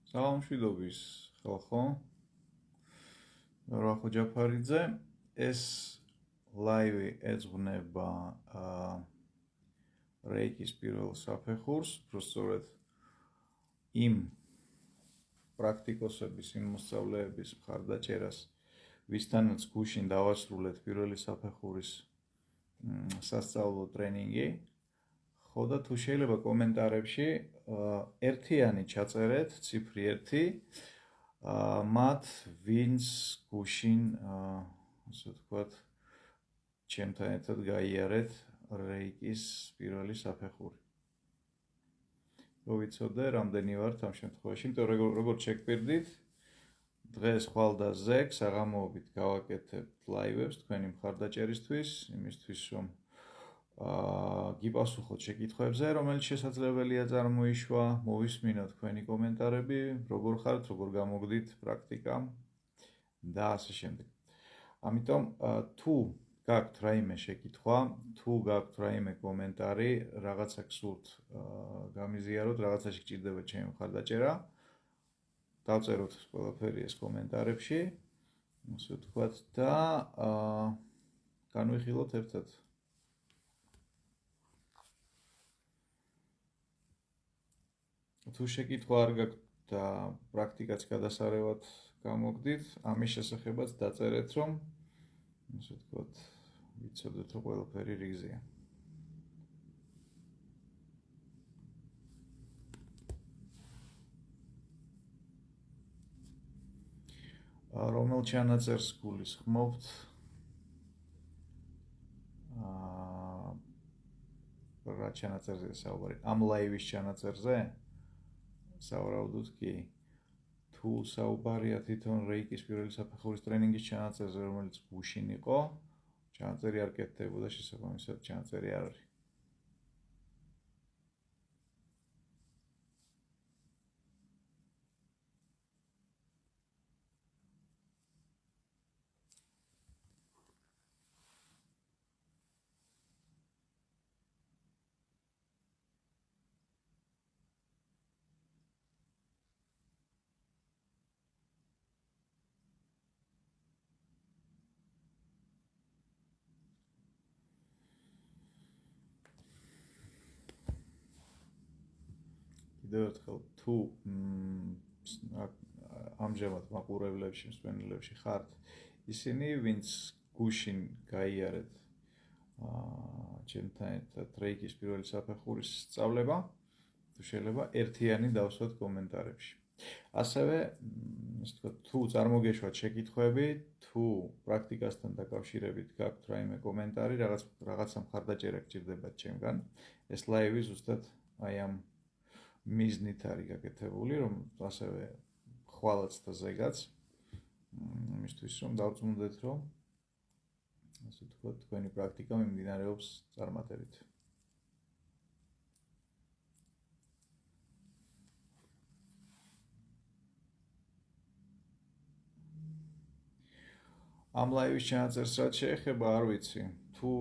Salamშვიდობის ხალხო, რახო ჯაფარიძე, ეს ლაივი ეძღვნება რეიკის პირველ საფეხურს, προσწორედ იმ პრაქტიკოსების, იმ მოსწავლეების მხარდაჭერას, ვისთანაც გუშინ დავასრულეთ პირველი საფეხურის სასწავლო ტრენინგი. ხო და თუ შეიძლება კომენტარებში ერთიანი ჩაწერეთ, ციფრი 1, მათ ვინც გუშინ, ასე ვთქვათ, ჩემთან ერთად გაიარეთ რეიკის პირველი საფეხური. რო ვიცოდე, რამდენი ვართ ამ შემთხვევაში, იმიტომ როგორც შეგპირდით, დღეს ხვალდაზე საღამოობით გავაკეთებთ ლაივებს თქვენი მხარდაჭერისთვის, იმისთვის რომ გიპასუხოთ შეკითხვებზე, რომელიც შესაძლებელია წარმოიშვა, მოვისმინოთ თქვენი კომენტარები, როგორ ხართ, როგორ გამოგდით პრაქტიკამ და ასე შემდეგ. ამიტომ თუ გაქვთ რაიმე შეკითხვა, თუ გაქვთ რაიმე კომენტარი, რაღაცა გსურთ გამიზიაროთ, რაღაცაში გჭირდება ჩემი მხარდაჭერა, დავწეროთ ყველაფერი ეს კომენტარებში, ასე ვთქვათ და განვიხილოთ ერთად. თუ შეკითხვა არ გაქვთ და პრაქტიკაც გადასარევად გამოგდით, ამის შესახებაც დაწერეთ, რომ ასე ვთქვათ, ვიცოდეთ, რომ ყველაფერი რიგზეა. რომელ ჩანაწერს გულისხმობთ? რა ჩანაწერზეა საუბარი? ამ ლაივის ჩანაწერზე? სავარაუდოდ კი, თუ საუბარია თვითონ რეიკის პირველი საფეხურის ტრენინგის ჩანაწერზე, რომელიც გუშინ იყო, ჩანაწერი არ კეთდებოდა, შესაბამისად ჩანაწერი არ არის. კიდევ ერთხელ, თუ ამჟამად მაყურებლებში, მსმენელებში ხართ ისინი, ვინც გუშინ გაიარეთ ჩემთან ერთად რეიკის პირველი საფეხურის სწავლება, თუ შეიძლება ერთიანი დავსვათ კომენტარებში. ასევე, ასე ვთქვათ, თუ წარმოგეშვათ შეკითხვები, თუ პრაქტიკასთან დაკავშირებით გაქვთ რაიმე კომენტარი, რაღაცა მხარდაჭერა გჭირდებათ ჩემგან, ეს ლაივი ზუსტად აი ამ მიზნით არის გაკეთებული, რომ ასევე ხვალაც და ზეგაც იმისთვის რომ დავწმუნდეთ, რომ ასე ვთქვათ, თქვენი პრაქტიკა მიმდინარეობს წარმატებით. ამ ლაივის ჩანაწერს რაც შეეხება, არ ვიცი, თუ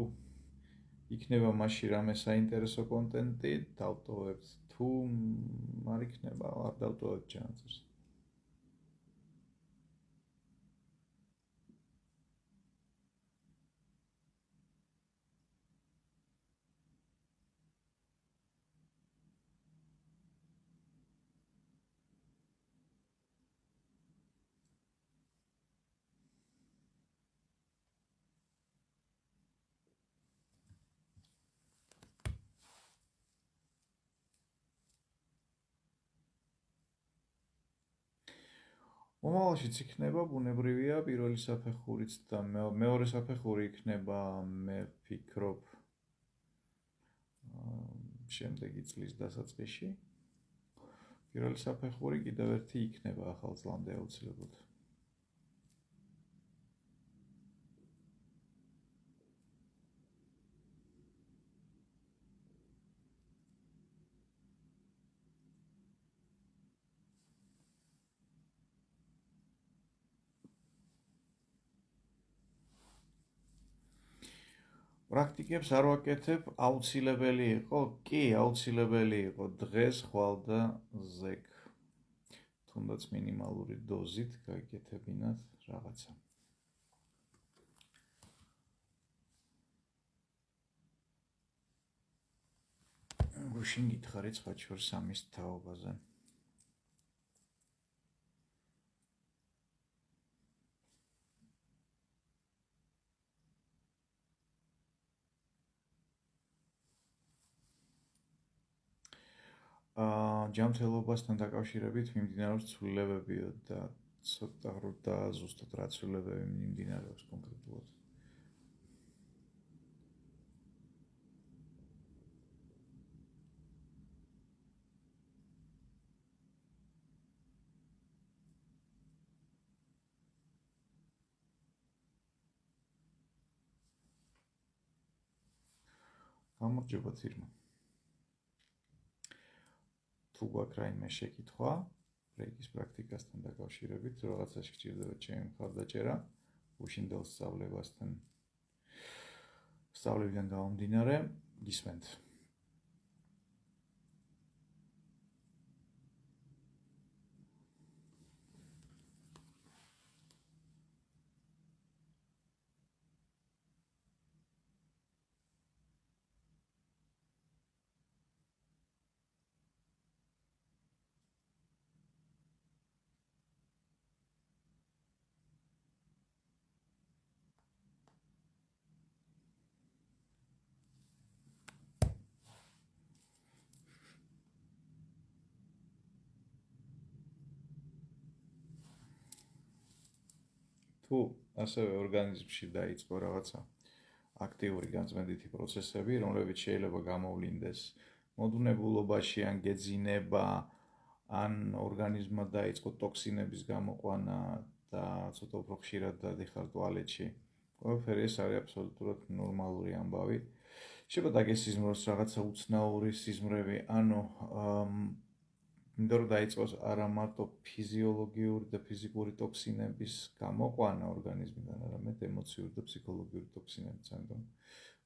იქნება მასში რამე საინტერესო კონტენტი, დავტოვებთ, თუ არ იქნება, არ დავტოვებთ ჩანაწერს. მომავალშიც იქნება, ბუნებრივია, პირველი საფეხურიც და მეორე საფეხური იქნება, მე ვფიქრობ, შემდეგი წლის დასაწყისში. პირველი საფეხური კიდევ ერთი იქნება ახალწლამდე აუცილებლად. პრაქტიკებს არ ვაკეთებ, აუცილებელი იყო, კი, აუცილებელი იყო დღეს ხვალ და ზეგ. თუნდაც მინიმალური დოზით გაიგეთებინათ რაღაცა. გუშინ გითხარი ცხაჩვარს ამის თაობაზე. ჯანმრთელობასთან დაკავშირებით მიმდინარეობს ცვლილებები და ცოტა და ზუსტად რა ცვლილებები მიმდინარეობს კონკრეტულად. გამარჯობა თირმა. თუ გვაქვს რაიმე შეკითხვა რეიკის პრაქტიკასთან დაკავშირებით, რაღაცაში გჭირდება ჩემი მხარდაჭერა, უშინდელ სწავლებიდან გამომდინარე, გისმენთ. თუ ასევე ორგანიზმში დაიწყო რაღაცა აქტიური განწმენდითი პროცესები, რომლებიც შეიძლება გამოვლინდეს მოდუნებულობაში ან გეძინება, ან ორგანიზმმა დაიწყო ტოქსინების გამოყვანა და ცოტა უფრო ხშირად დადიხარ ტუალეტში. ყველაფერი ეს არის აბსოლუტურად ნორმალური ამბავი. შეიძლება დაგესიზმროს რაღაცა უცნაური სიზმრები, ანუ მინდა რომ დაიწყოს არა მარტო ფიზიოლოგიური და ფიზიკური ტოქსინების გამოყვანა ორგანიზმიდან, არამედ ემოციური და ფსიქოლოგიური ტოქსინებიც. ამიტომ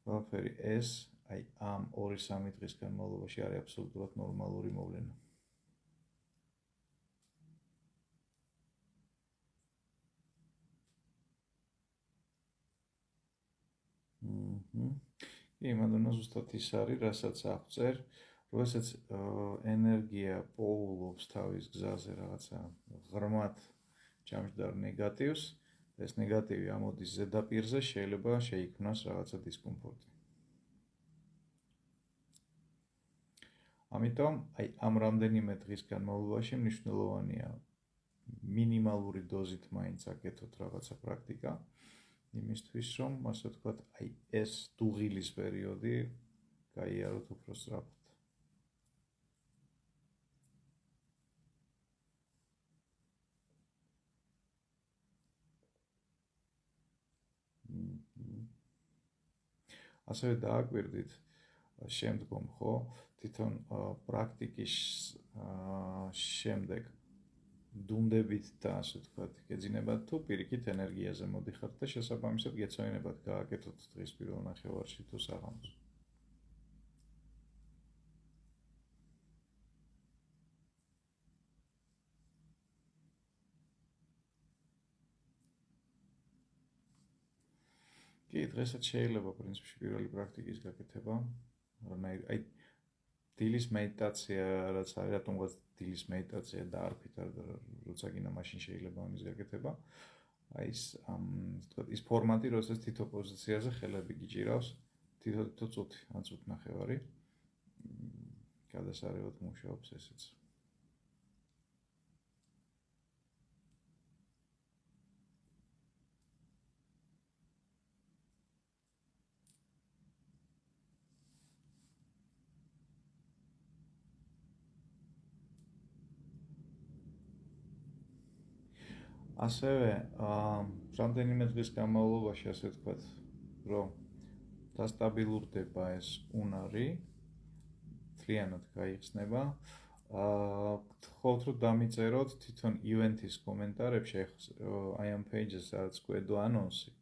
ყველაფერი ეს აი ამ 2-3 დღის განმავლობაში არის აბსოლუტურად ნორმალური მოვლენა. იმადონა ზუსტად ის არის, რასაც აღწერ, როდესაც ენერგია პოულობს თავის გზაზე რაღაცა ღრმად ჯამჯდარ ნეგატივს, ეს ნეგატივი ამოდის ზედაპირზე, შეიძლება შეიქმნას რაღაცა დისკომფორტი. ამიტომ აი ამ რამდენიმე დღის განმავლობაში მნიშვნელოვანია მინიმალური დოზით მაინც აკეთოთ რაღაცა პრაქტიკა, იმისთვის რომ, ასე ვთქვათ, აი ეს დუღილის პერიოდი გაიაროთ უფრო სწრაფად. ასევე დააკვირდით შემდგომ, ხო, თვითონ პრაქტიკის შემდეგ დუნდებით და ასე ვთქვათ, გეძინებათ თუ პირიქით ენერგიაზე მოდიხართ და შესაბამისად გეცოდინებათ გააკეთოთ დღის პირველ ნახევარში თუ საღამოს. კი, დღესაც შეიძლება პრინციპში პირველი პრაქტიკის გაკეთება, აი დილის meditაცია რაც არის, რატომღაც დილის meditაცია დაარქვით, როცა გინდა მაშინ შეიძლება ამის გაკეთება. აი ის ფორმატი, როდესაც თითო პოზიციაზე ხელები გიჭირავს, თითო წუთი, ან წუთნახევარი. გადასარევად მუშაობს ესეც. ასევე რამდენიმე დღის განმავლობაში, ასე ვთქვათ, რომ დასტაბილურდება ეს უნარი, მთლიანად გაიხსნება. გთხოვთ რომ დამიწეროთ თვითონ ივენთის კომენტარებში, აი ამ პეიჯზე, სადაც გვედო ანონსი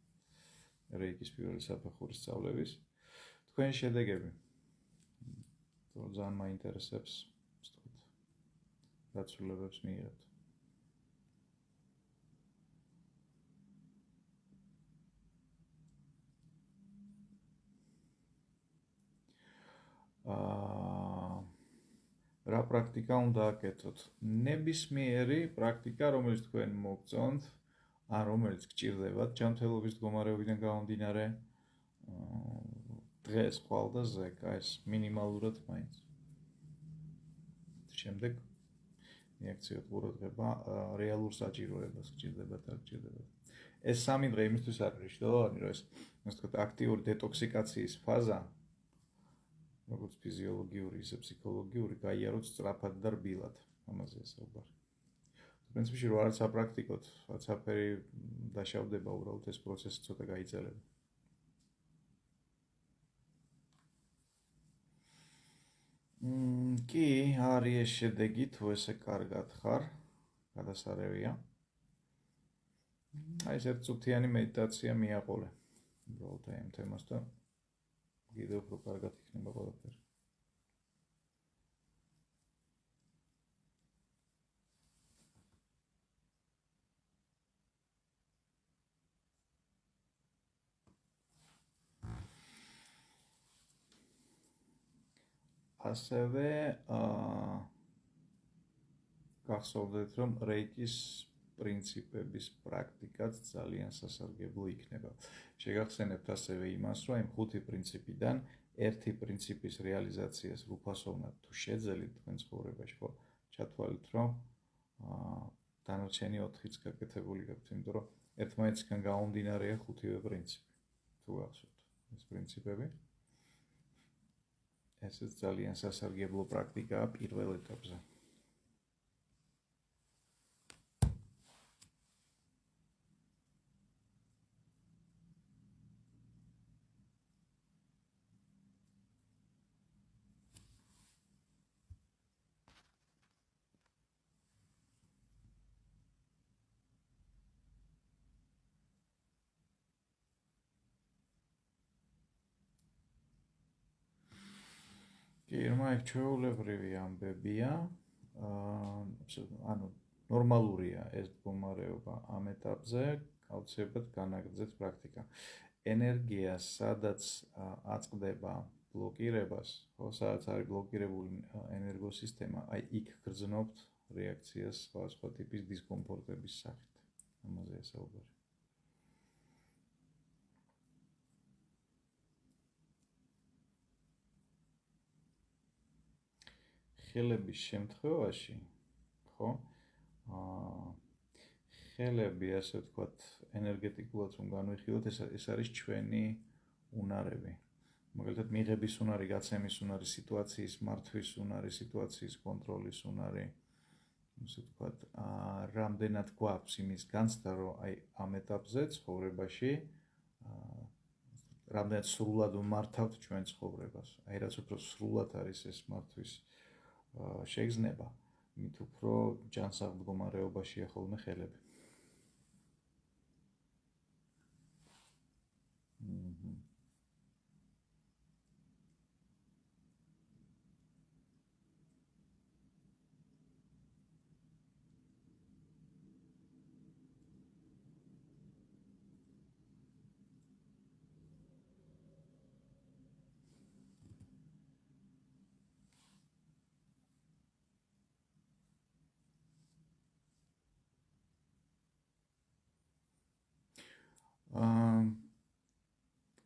რეიკის პირველი საფეხურის სწავლების, თქვენი შედეგები. ძალიან მაინტერესებს, ვთქვათ, რა ცვლილებებს მიიღებთ. რა პრაქტიკა უნდა აკეთოთ? ნებისმიერი პრაქტიკა, რომელიც თქვენ მოგწონთ, ან რომელიც გჭირდებათ ჯანმრთელობის მდგომარეობიდან გამომდინარე, დღეს ხვალ და ზეკა ეს მინიმალურად მაინც. შემდეგ მიაქციოთ ყურადღება რეალურ საჭიროებას გჭირდებათ არ გჭირდებათ. ეს 3 დღე იმისთვის არის მნიშვნელოვანი, რომ ეს ვთქვათ აქტიური დეტოქსიკაციის ფაზა, როგორც ფიზიოლოგიური, ისე ფსიქოლოგიური, გაიაროთ სწრაფად და რბილად. ამაზეა საუბარი. პრინციპში რო არც აპრაქტიკოთ, რაც აფერი დაშავდება, უბრალოდ ეს პროცესი ცოტა გაიწელება. კი, არის ეს შედეგი, თუ ესე კარგად ხარ, გადასარევია. აი ეს ერთწუთიანი მედიტაცია მიაყოლე. უბრალოდ აი ამ თემას და კიდევ უფრო კარგად იქნება ყველაფერი. ასევე გახსოვდეთ, რომ რეიკის პრინციპების პრაქტიკაც ძალიან სასარგებლო იქნება. შეგახსენებთ ასევე იმას, რომ იმ 5 პრინციპიდან ერთი პრინციპის რეალიზაციას რუფასოვნად თუ შეძელით თქვენ ცხოვრებაში, ხო, ჩათვალეთ, რომ დანარჩენი 4-იც გაკეთებული გაქვთ, იმიტომ რომ ერთმანეთისგან გამომდინარეა 5-ვე პრინციპი. თუ გახსოვთ ეს პრინციპები. ესეც ძალიან სასარგებლო პრაქტიკაა პირველ ეტაპზე. კი, რომაიქ ჩვეულებრივი ამბებია, ანუ ნორმალურია ეს მდგომარეობა ამ ეტაპზე, აუცილებლად განაგრძეთ პრაქტიკა. ენერგია, სადაც აწყდება ბლოკირებას, ხო, სადაც არის ბლოკირებული ენერგოსისტემა, აი იქ გრძნობთ რეაქციას სხვა ტიპის დისკომფორტების სახით. ამაზეა საუბარი. ხელების შემთხვევაში, ხო? ხელები, ასე ვთქვათ, ენერგეტიკულად რომ განვიხილოთ, ეს არის ჩვენი უნარები. მაგალითად, მიღების უნარი, გაცემის უნარი, სიტუაციის მართვის უნარი, სიტუაციის კონტროლის უნარი, ასე ვთქვათ, რამდენად გვაქვს იმის განცდა, რომ აი ამ ეტაპზე ცხოვრებაში რამდენად სრულად ვმართავთ ჩვენ ცხოვრებას. აი რაც უფრო სრულად არის ეს მართვის შეგრძნება, მით უფრო ჯანსაღ მდგომარეობაშია ხოლმე ხელები.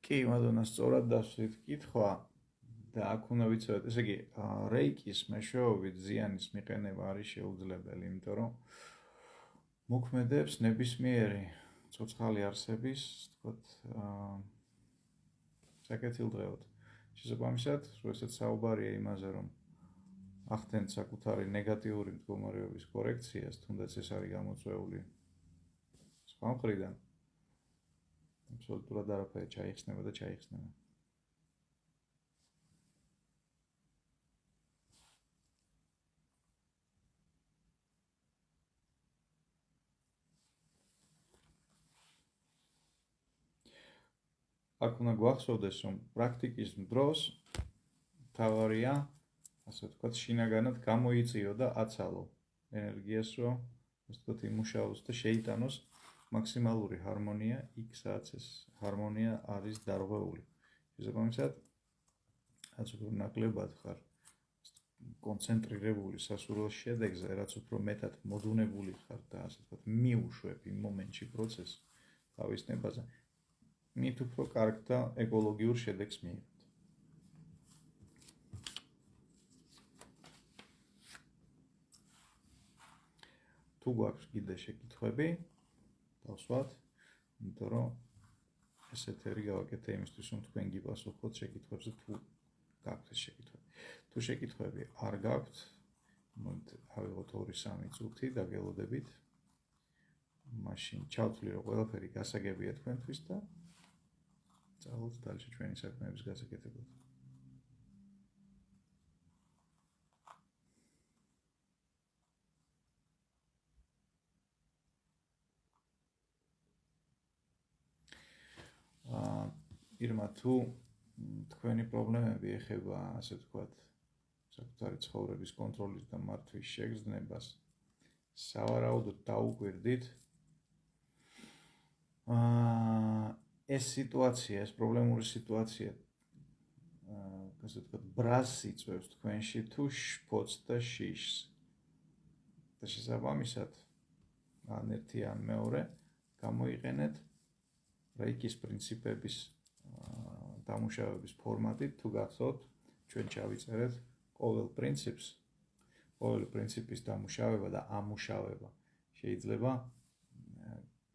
კი, მადონა, სწორად დასვით კითხვა და აქ უნდა ვიცოდეთ, ესე იგი, რეიკის მეშვეობით ზიანის მიყენება არის შეუძლებელი, იმიტომ რომ მოქმედებს ნებისმიერი ცოცხალი არსების, ვთქვათ, საკეთილდღეოდ. შესაბამისად, როდესაც საუბარია იმაზე, რომ ახდენთ საკუთარი ნეგატიური მდგომარეობის კორექციას, თუნდაც ეს არის გამოწვეული სხვა მხრიდან, აბსოლუტურად არაფერი ჩაიხსნება და ჩაიხსნება. აქ უნდა გვახსოვდეს, რომ პრაქტიკის დროს თავარია, ასე ვთქვათ, შინაგანად გამოიწიო და აცალო ენერგიას, რომ ასე ვთქვათ, იმუშაოს და შეიტანოს მაქსიმალური ჰარმონია, იქ სადაც ეს ჰარმონია არის დარღვეული. შესაბამისად, რაც უფრო ნაკლებად ხარ კონცენტრირებული სასურველ შედეგზე, რაც უფრო მეტად მოდუნებული ხარ და ასე ვთქვათ, მიუშვებ იმ მომენტში პროცესს თავის ნებაზე, მით უფრო კარგ და ეკოლოგიურ შედეგს მიიღებ. თუ გვაქვს კიდე შეკითხვები, დავსვათ, იმიტომ რომ ეს ეთერი გავაკეთე იმისთვის, რომ თქვენ გიპასუხოთ შეკითხვებზე, თუ გაქვთ ეს შეკითხვები. თუ შეკითხვები არ გაქვთ, ავიღოთ 2-3 წუთი, დაგელოდებით. მაშინ ჩავთვლი, რომ ყველაფერი გასაგებია თქვენთვის და წავალთ დальше ჩვენი საქმეების გასაკეთებლად. Irma, თუ თქვენი პრობლემები ეხება, ასე ვთქვათ, საკუთარი ცხოვრების კონტროლის და მართვის შეგრძნებას, სავარაუდოდ დაუკვირდით. ეს სიტუაცია, ეს პრობლემური სიტუაცია, ასე ვთქვათ, ბრაზს იწვევს თქვენში თუ შფოთს და შიშს. და შესაბამისად, ან ერთი ან მეორე, გამოიყენეთ რეიკის პრინციპების დამუშავების ფორმატით, თუ გახსოვთ, ჩვენ ჩავიწერეთ ყოველ პრინციპის დამუშავება და ამუშავება შეიძლება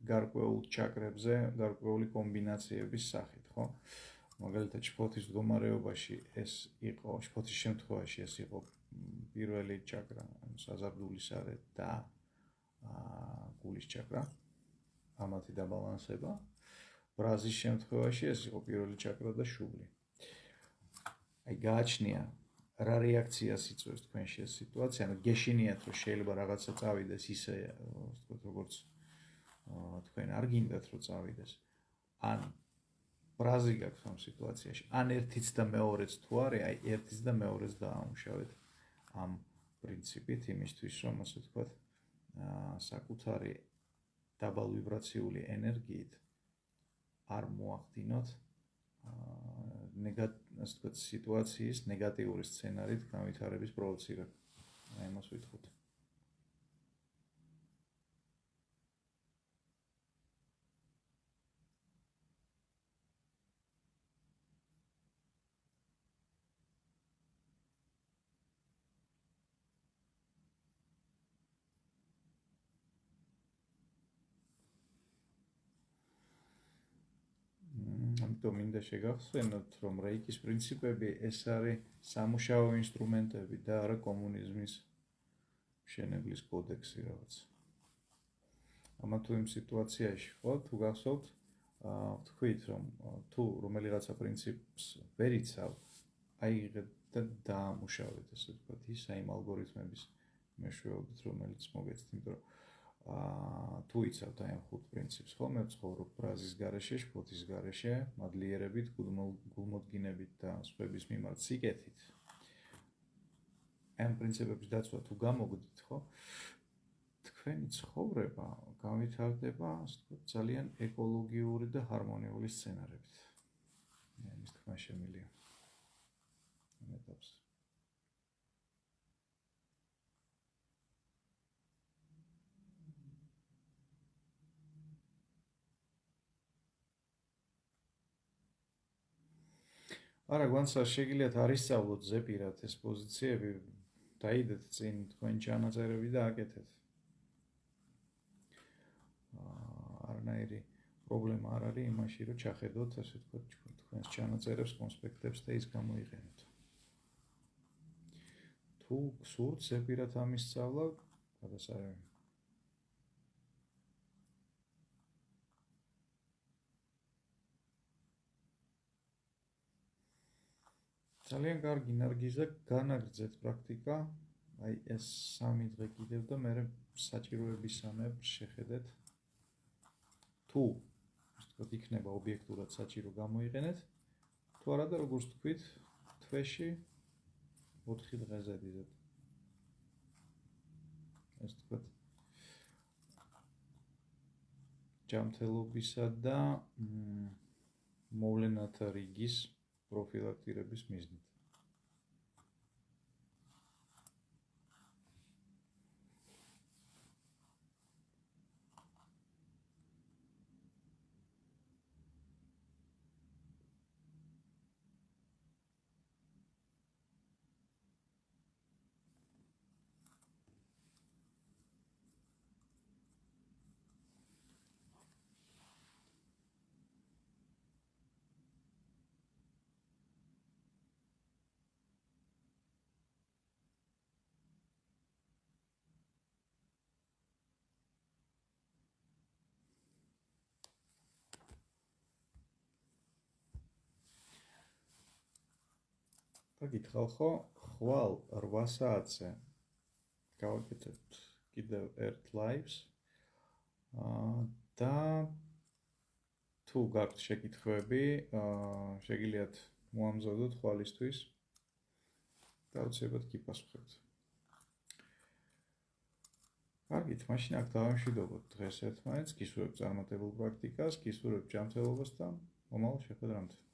გარკვეულ ჩაკრებზე, გარკვეული კომბინაციების სახით, ხო? მაგალითად, შფოთის მდგომარეობაში ეს იყო, შფოთის შემთხვევაში ეს იყო პირველი ჩაკრა, ანუ საზარდულის არე და გულის ჩაკრა, ამათი დაბალანსება. ბრაზის შემთხვევაში ეს იყო პირველი ჩაკრა და შუბლი. აი გააჩნია რა რეაქციას იწვევს თქვენში ეს სიტუაცია, ანუ გეშინიათ, რომ შეიძლება რაღაცა წავიდეს ისე, ვთქვათ, როგორც თქვენ არ გინდათ, რომ წავიდეს. ან ბრაზი გაქვთ ამ სიტუაციაში, ან ერთიც და მეორეც თუ არის, აი ერთიც და მეორეც დაამუშავეთ ამ პრინციპით, იმისთვის, რომ ასე ვთქვათ, საკუთარი დაბალვიბრაციული ენერგიით არ მოახდინოთ სიტუაციის ნეგატიური სცენარით განვითარების პროვოცირება. აი ამას ვიტყოდ. ამიტომ მინდა შეგახსენოთ, რომ რეიკის პრინციპები ეს არის სამუშაო ინსტრუმენტები და არა კომუნიზმის მშენებლის კოდექსი რაღაც. ამა თუ იმ სიტუაციაში, ხო, თუ გახსოვთ, ვთქვით, რომ თუ რომელიღაცა პრინციპს ვერ იცავთ, აიღეთ და დაამუშავეთ, ასე ვთქვათ, ის აი იმ ალგორითმების მეშვეობით, რომელიც მოგეცით, იმიტომ რომ თუ იცავთ აი ამ 5 პრინციპს, ხო, მე ვცხოვრობ ბრაზის გარეშე, შფოთის გარეშე, მადლიერებით, გულმოდგინებით და სხვების მიმართ სიკეთით. ამ პრინციპების დაცვა თუ გამოგდით, ხო, თქვენი ცხოვრება განვითარდება, ასე ვთქვათ, ძალიან ეკოლოგიური და ჰარმონიული სცენარებით. ამის თქმა შემიძლია. ამ ეტაპზე. არა, გვანცა შეგიძლიათ არ ისწავლოთ ზეპირად ეს პოზიციები, დაიდეთ წინ თქვენ ჩანაწერები და აკეთეთ. არანაირი პრობლემა არ არის იმაში, რომ ჩახედოთ, ასე ვთქვათ, თქვენს ჩანაწერებს, კონსპექტებს და ის გამოიყენოთ. თუ გსურთ ზეპირად ამის სწავლა, გადასარევი. ძალიან კარგი ნარგიზა, განაგრძეთ პრაქტიკა, აი ეს 3 დღე კიდევ და მე საჭიროებისამებრ შეხედეთ. თუ ვთქვათ, იქნება ობიექტურად საჭირო გამოიყენეთ, თუ არა და როგორც თქვით, თვეში 4 დღეზე დიზეთ. ეს ვთქვათ, ჯანმრთელობისა და მოვლენათა რიგის პროფილაქტირების მიზნით. გაგითხალ ხო? ხვალ 8 საათზე გავაკეთებთ კიდევ ერთ live-ს და თუ გაქვთ შეკითხვები, შეგიძლიათ მოამზადოთ ხვალისთვის და უცებად გიპასუხებთ. კარგით, მაშინ აქ დავამშვიდობოთ დღეს ერთმანეთს, გისურვებთ წარმატებულ პრაქტიკას, გისურვებთ ჯანმრთელობას და მომავალ შეხვედრამდე.